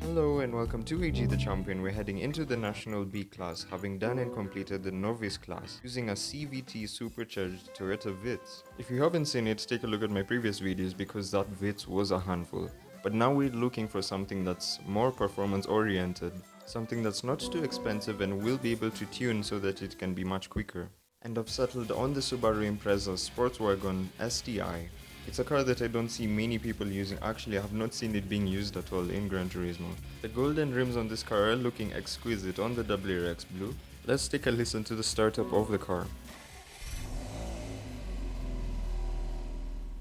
Hello and welcome to AG the Champion. We're heading into the National B class, having done and completed the Novice class, using a CVT supercharged Toyota Vitz. If you haven't seen it, take a look at my previous videos because that Vitz was a handful. But now we're looking for something that's more performance oriented, something that's not too expensive and will be able to tune so that it can be much quicker. And I've settled on the Subaru Impreza Sportswagon STI. It's a car that I don't see many people using. Actually, I have not seen it being used at all in Gran Turismo. The golden rims on this car are looking exquisite on the WRX blue. Let's take a listen to the startup of the car.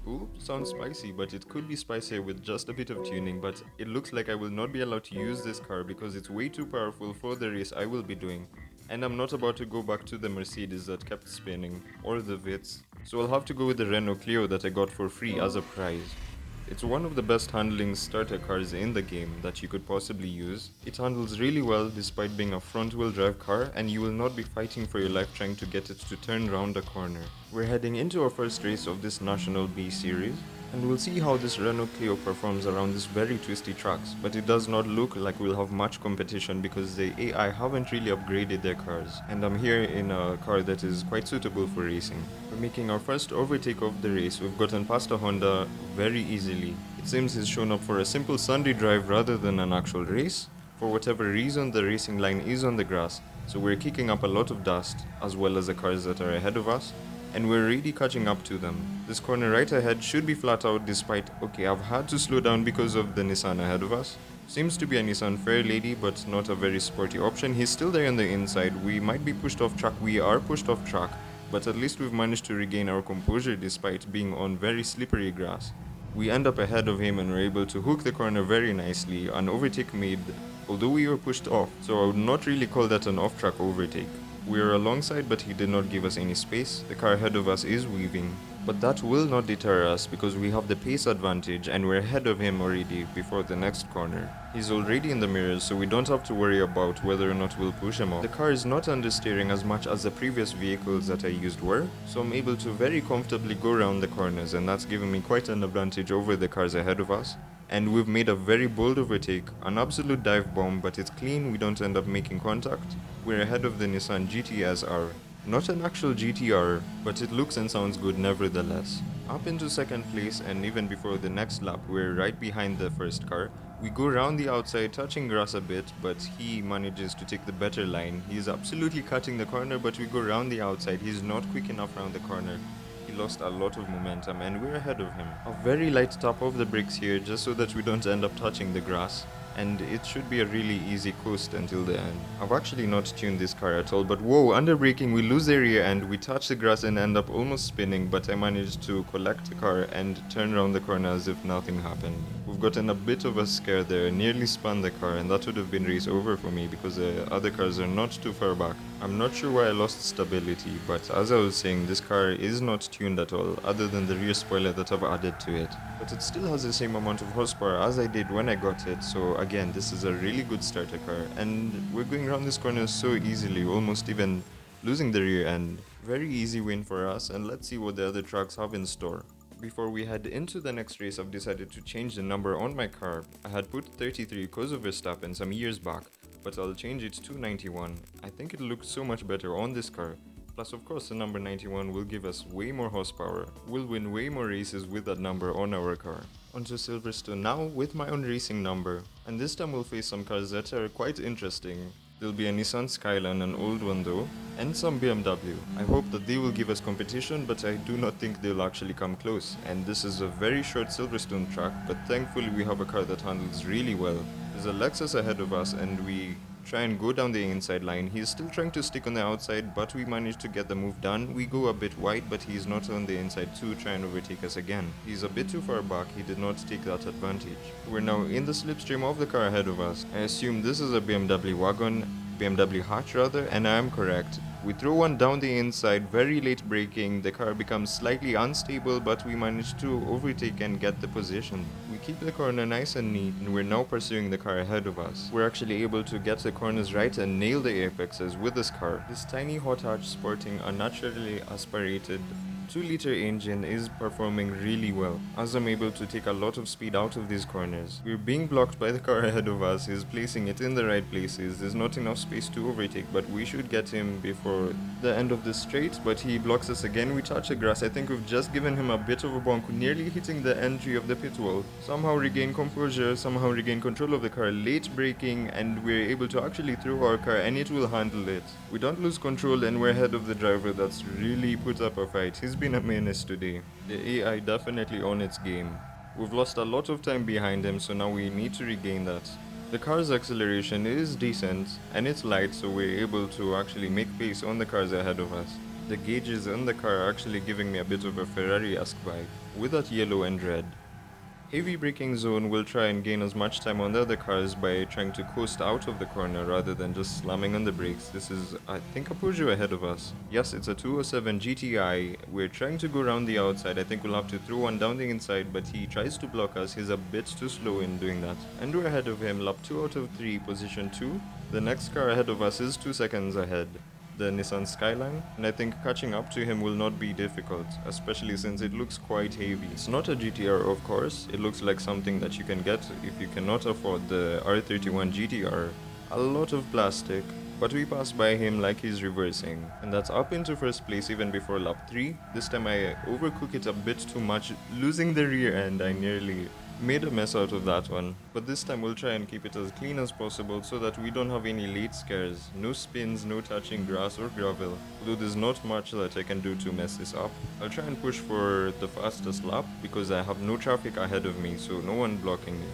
Ooh, sounds spicy, but it could be spicier with just a bit of tuning, but it looks like I will not be allowed to use this car because it's way too powerful for the race I will be doing. And I'm not about to go back to the Mercedes that kept spinning, or the Vitz, so I'll have to go with the Renault Clio that I got for free as a prize. It's one of the best handling starter cars in the game that you could possibly use. It handles really well despite being a front-wheel drive car, and you will not be fighting for your life trying to get it to turn round a corner. We're heading into our first race of this National B series, and we'll see how this Renault Clio performs around these very twisty tracks, but it does not look like we'll have much competition because the AI haven't really upgraded their cars, and I'm here in a car that is quite suitable for racing. We're making our first overtake of the race. We've gotten past a Honda very easily. It seems he's shown up for a simple Sunday drive rather than an actual race. For whatever reason, the racing line is on the grass, so we're kicking up a lot of dust, as well as the cars that are ahead of us, and we're really catching up to them. This corner right ahead should be flat out despite, okay, I've had to slow down because of the Nissan ahead of us. Seems to be a Nissan Fairlady, but not a very sporty option. He's still there on the inside. We might be pushed off track. We are pushed off track, but at least we've managed to regain our composure despite being on very slippery grass. We end up ahead of him and we're able to hook the corner very nicely. An overtake made, although we were pushed off, so I would not really call that an off-track overtake. We are alongside, but he did not give us any space. The car ahead of us is weaving, but that will not deter us because we have the pace advantage and we're ahead of him already before the next corner. He's already in the mirrors, so we don't have to worry about whether or not we'll push him off. The car is not understeering as much as the previous vehicles that I used were, so I'm able to very comfortably go around the corners, and that's given me quite an advantage over the cars ahead of us. And we've made a very bold overtake, an absolute dive bomb, but it's clean, we don't end up making contact. We're ahead of the Nissan GT-SR. Not an actual GTR, but it looks and sounds good nevertheless. Up into second place, and even before the next lap, we're right behind the first car. We go around the outside, touching grass a bit, but he manages to take the better line. He's absolutely cutting the corner, but we go around the outside. He's not quick enough around the corner. He lost a lot of momentum and we're ahead of him. A very light tap of the brakes here just so that we don't end up touching the grass, and it should be a really easy coast until the end. I've actually not tuned this car at all, but whoa, under braking we lose the rear end, we touch the grass and end up almost spinning, but I managed to collect the car and turn around the corner as if nothing happened. We've gotten a bit of a scare there, nearly spun the car, and that would have been race over for me because the other cars are not too far back. I'm not sure why I lost stability, but as I was saying, this car is not tuned at all, other than the rear spoiler that I've added to it. But it still has the same amount of horsepower as I did when I got it, so again, this is a really good starter car, and we're going around this corner so easily, almost even losing the rear end. Very easy win for us, and let's see what the other tracks have in store. Before we head into the next race, I've decided to change the number on my car. I had put 33 because of Verstappen some years back, but I'll change it to 91. I think it looks so much better on this car. Plus, of course, the number 91 will give us way more horsepower. We'll win way more races with that number on our car. Onto Silverstone now with my own racing number. And this time we'll face some cars that are quite interesting. There'll be a Nissan Skyline, an old one though, and some BMW. I hope that they will give us competition, but I do not think they'll actually come close. And this is a very short Silverstone track, but thankfully we have a car that handles really well. There's a Lexus ahead of us and we try and go down the inside line. He's still trying to stick on the outside, but we managed to get the move done. We go a bit wide, but he's not on the inside to try and overtake us again. He's a bit too far back, he did not take that advantage. We're now in the slipstream of the car ahead of us. I assume this is a BMW wagon, BMW hatch rather, and I am correct. We throw one down the inside, very late braking, the car becomes slightly unstable, but we manage to overtake and get the position. We keep the corner nice and neat, and we're now pursuing the car ahead of us. We're actually able to get the corners right and nail the apexes with this car. This tiny hot hatch sporting a naturally aspirated 2-liter engine is performing really well, as I'm able to take a lot of speed out of these corners. We're being blocked by the car ahead of us, he's placing it in the right places, there's not enough space to overtake, but we should get him before the end of the straight, but he blocks us again. We touch the grass. I think we've just given him a bit of a bonk, nearly hitting the entry of the pit wall. Somehow regain composure, somehow regain control of the car, late braking, and we're able to actually throw our car and it will handle it. We don't lose control and we're ahead of the driver that's really put up a fight. He's been a menace today. The AI definitely on its game. We've lost a lot of time behind him, so now we need to regain that. The car's acceleration is decent and it's light, so we're able to actually make pace on the cars ahead of us. The gauges on the car are actually giving me a bit of a Ferrari-esque vibe, with that yellow and red. Heavy braking zone will try and gain as much time on the other cars by trying to coast out of the corner rather than just slamming on the brakes. This is, I think, a Peugeot ahead of us. Yes, it's a 207 GTI. We're trying to go around the outside. I think we'll have to throw one down the inside, but he tries to block us. He's a bit too slow in doing that. And we're ahead of him, lap 2 out of 3, position 2. The next car ahead of us is 2 seconds ahead, the Nissan Skyline, and I think catching up to him will not be difficult, especially since it looks quite heavy. It's not a GTR, of course. It looks like something that you can get if you cannot afford the R31 GTR. A lot of plastic, but we pass by him like he's reversing, and that's up into first place even before lap 3. This time I overcook it a bit too much, losing the rear end. I nearly made a mess out of that one, but this time we'll try and keep it as clean as possible so that we don't have any late scares. No spins, no touching grass or gravel, although there's not much that I can do to mess this up. I'll try and push for the fastest lap because I have no traffic ahead of me, so no one blocking me.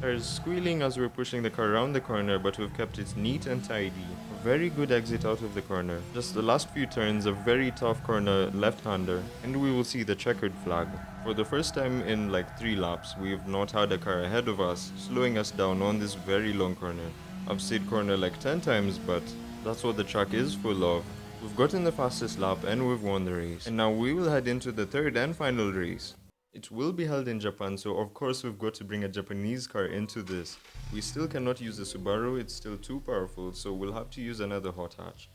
There's squealing as we're pushing the car around the corner, but we've kept it neat and tidy. A very good exit out of the corner. Just the last few turns, a very tough corner left-hander, and we will see the checkered flag. For the first time in like 3 laps, we've not had a car ahead of us, slowing us down on this very long corner. I've said corner like 10 times, but that's what the track is full of. We've gotten the fastest lap and we've won the race. And now we will head into the third and final race. It will be held in Japan, so of course we've got to bring a Japanese car into this. We still cannot use the Subaru, it's still too powerful, so we'll have to use another hot hatch.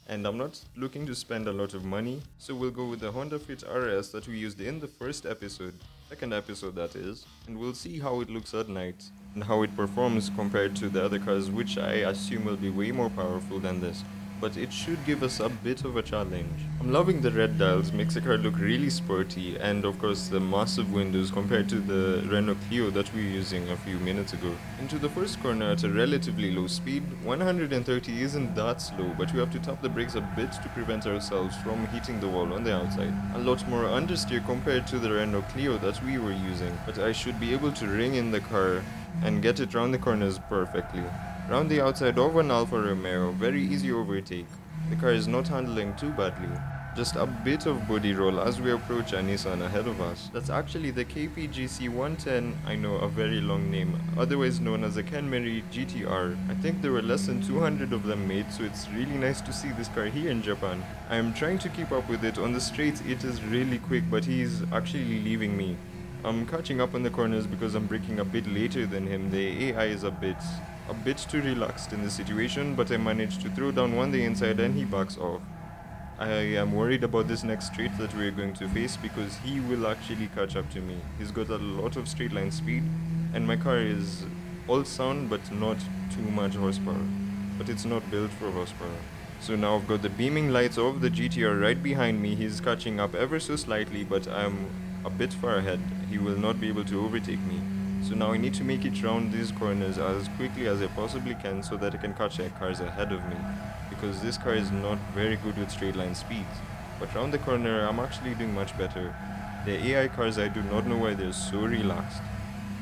And I'm not looking to spend a lot of money, so we'll go with the Honda Fit RS that we used in the first episode, second episode that is, and we'll see how it looks at night, and how it performs compared to the other cars, which I assume will be way more powerful than this. But it should give us a bit of a challenge. I'm loving the red dials, makes the car look really sporty, and of course the massive windows compared to the Renault Clio that we were using a few minutes ago. Into the first corner at a relatively low speed. 130 isn't that slow, but we have to tap the brakes a bit to prevent ourselves from hitting the wall on the outside. A lot more understeer compared to the Renault Clio that we were using, but I should be able to ring in the car and get it round the corners perfectly. Round the outside of an Alfa Romeo, very easy overtake. The car is not handling too badly. Just a bit of body roll as we approach a Nissan ahead of us. That's actually the KPGC 110, I know, a very long name, otherwise known as a Kenmeri GTR. I think there were less than 200 of them made, so it's really nice to see this car here in Japan. I am trying to keep up with it. On the straights it is really quick, but he's actually leaving me. I'm catching up on the corners because I'm braking a bit later than him. The AI is a bit too relaxed in the situation, but I managed to throw down one the inside and he backs off. I am worried about this next straight that we're going to face because he will actually catch up to me. He's got a lot of straight line speed and my car is all sound but not too much horsepower. But it's not built for horsepower. So now I've got the beaming lights of the GTR right behind me. He's catching up ever so slightly, but I'm a bit far ahead. He will not be able to overtake me. So now I need to make it round these corners as quickly as I possibly can so that I can catch the cars ahead of me, because this car is not very good with straight line speeds. But round the corner I'm actually doing much better. The AI cars, I do not know why they're so relaxed.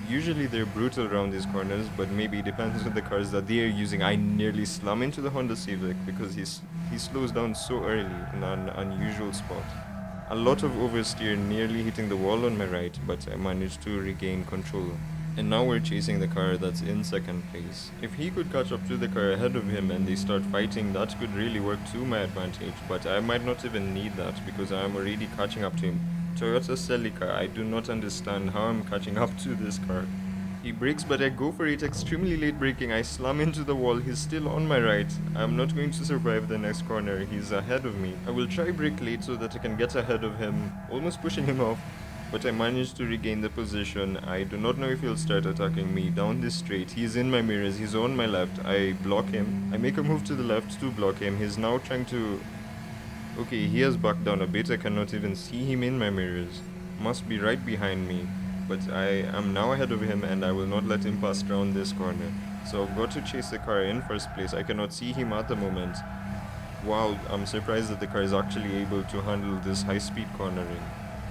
Usually they're brutal around these corners, but maybe it depends on the cars that they are using. I nearly slam into the Honda Civic because he slows down so early in an unusual spot. A lot of oversteer, nearly hitting the wall on my right, but I managed to regain control. And now we're chasing the car that's in second place. If he could catch up to the car ahead of him and they start fighting, that could really work to my advantage, but I might not even need that because I'm already catching up to him. Toyota Celica, I do not understand how I'm catching up to this car. He brakes, but I go for it, extremely late braking. I slam into the wall. He's still on my right. I'm not going to survive the next corner. He's ahead of me. I will try brake late so that I can get ahead of him, almost pushing him off. But I managed to regain the position. I do not know if he'll start attacking me down this straight. He's in my mirrors. He's on my left. I block him. I make a move to the left to block him. He's now trying to... Okay, he has backed down a bit. I cannot even see him in my mirrors. Must be right behind me. But I am now ahead of him and I will not let him pass around this corner. So I've got to chase the car in first place. I cannot see him at the moment. Wow, I'm surprised that the car is actually able to handle this high-speed cornering.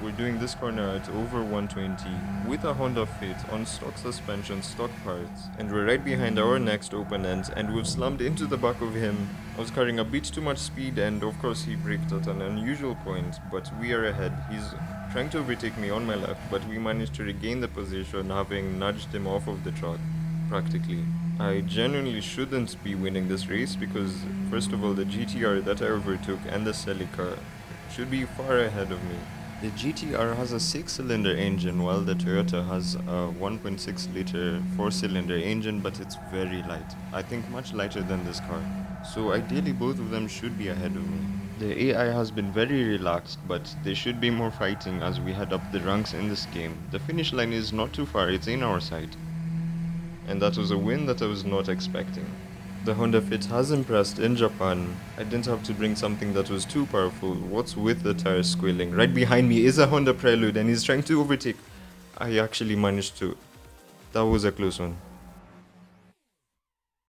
We're doing this corner at over 120 with a Honda Fit on stock suspension, stock parts, and we're right behind our next opponent and we've slammed into the back of him. I was carrying a bit too much speed and of course he braked at an unusual point, but we are ahead. He's trying to overtake me on my left, but we managed to regain the position having nudged him off of the track, practically. I genuinely shouldn't be winning this race because first of all the GTR that I overtook and the Celica should be far ahead of me. The GTR has a 6-cylinder engine while the Toyota has a 1.6 liter 4-cylinder engine, but it's very light. I think much lighter than this car. So ideally both of them should be ahead of me. The AI has been very relaxed, but there should be more fighting as we head up the ranks in this game. The finish line is not too far, it's in our sight. And that was a win that I was not expecting. The Honda Fit has impressed in Japan. I didn't have to bring something that was too powerful. What's with the tires squealing? Right behind me is a Honda Prelude and he's trying to overtake. I actually managed to. That was a close one.